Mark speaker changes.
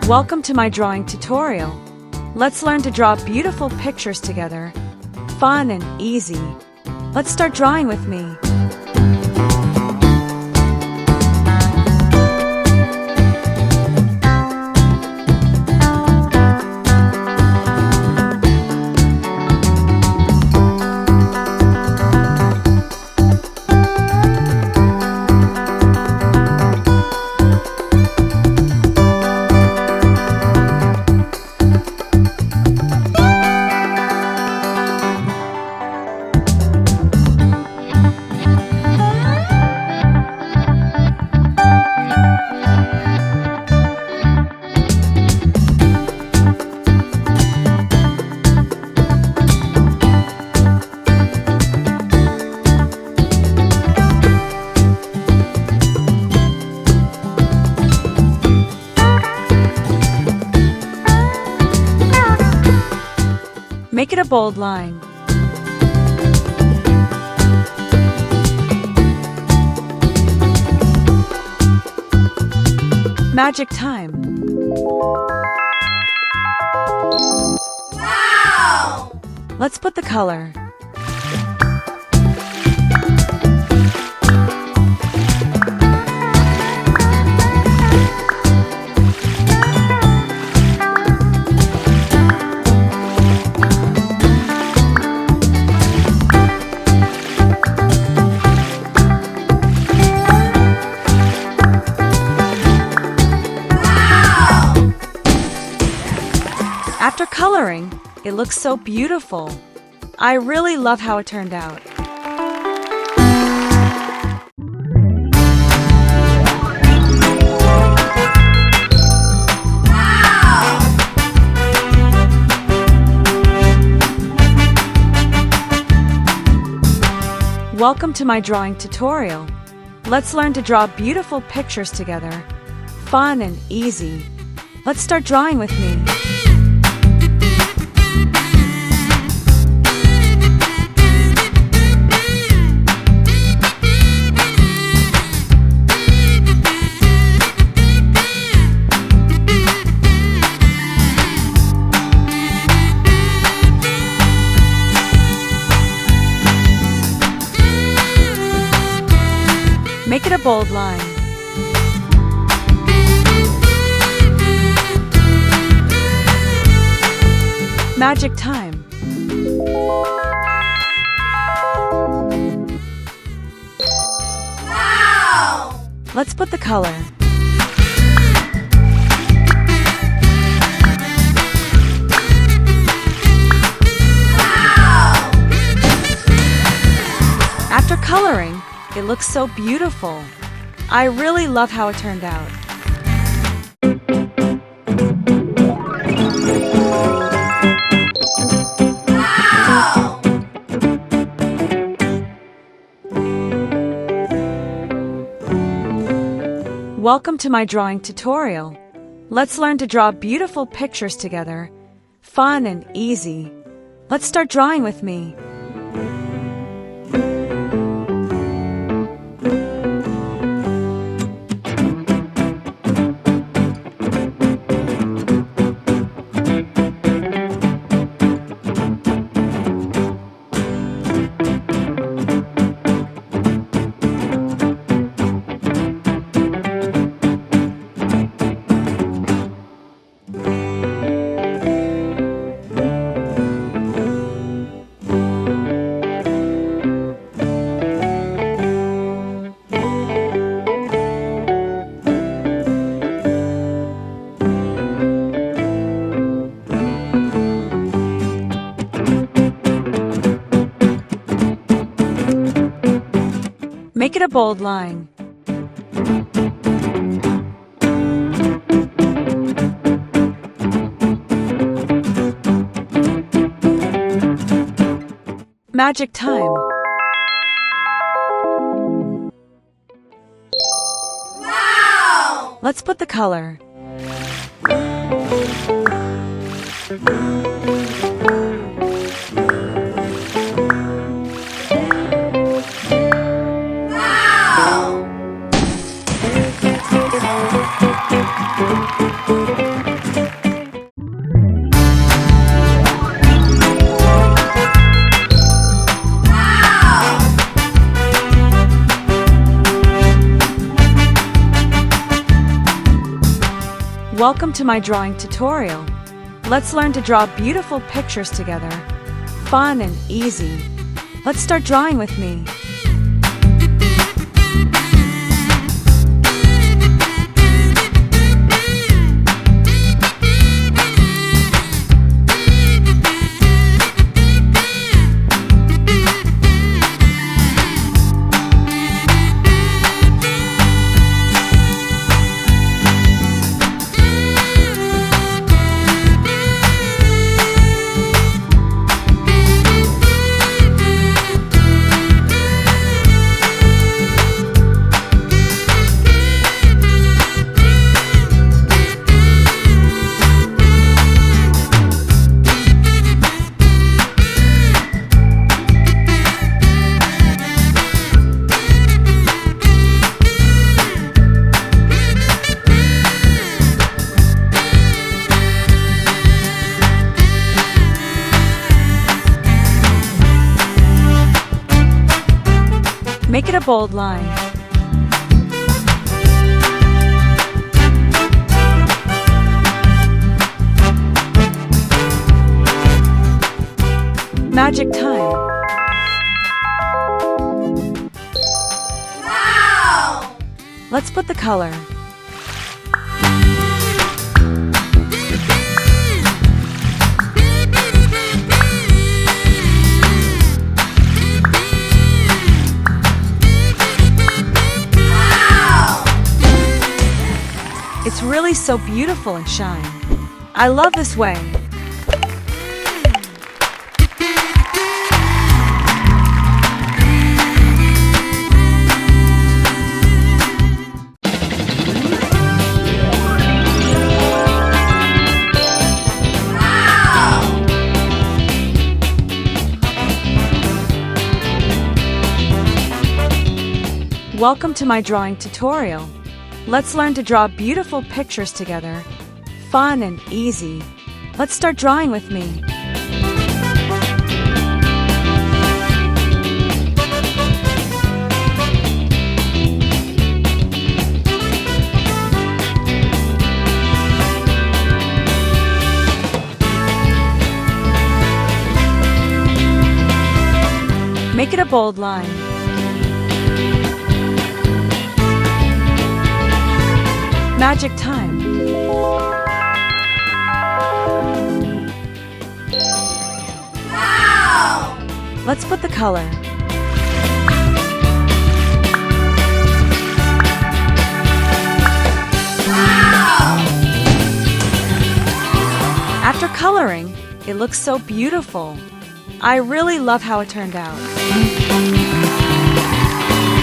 Speaker 1: Welcome to my drawing tutorial. Let's learn to draw beautiful pictures together. Fun and easy. Let's start drawing with me. Make it a bold line. Magic time.
Speaker 2: Wow!
Speaker 1: Let's put the color. After coloring, it looks so beautiful. I really love how it turned out. Welcome to my drawing tutorial. Let's learn to draw beautiful pictures together. Fun and easy. Let's start drawing with me. Make it a bold line. Magic time.
Speaker 2: Wow!
Speaker 1: Let's put the color.
Speaker 2: Wow!
Speaker 1: After coloring, it looks so beautiful. I really love how it turned out.
Speaker 2: Wow!
Speaker 1: Welcome to my drawing tutorial. Let's learn to draw beautiful pictures together. Fun and easy. Let's start drawing with me. Make it a bold line. Magic time.
Speaker 2: Wow!
Speaker 1: Let's put the color.
Speaker 2: Wow!
Speaker 1: Welcome to my drawing tutorial. Let's learn to draw beautiful pictures together. Fun and easy. Let's start drawing with me. Make it a bold line. Magic time.
Speaker 2: Wow!
Speaker 1: Let's put the color. It's really so beautiful and shine. I love this way.
Speaker 2: Wow!
Speaker 1: Welcome to my drawing tutorial. Let's learn to draw beautiful pictures together. Fun and easy. Let's start drawing with me. Make it a bold line. Magic time.
Speaker 2: Wow!
Speaker 1: Let's put the color.
Speaker 2: Wow!
Speaker 1: After coloring, it looks so beautiful. I really love how it turned out.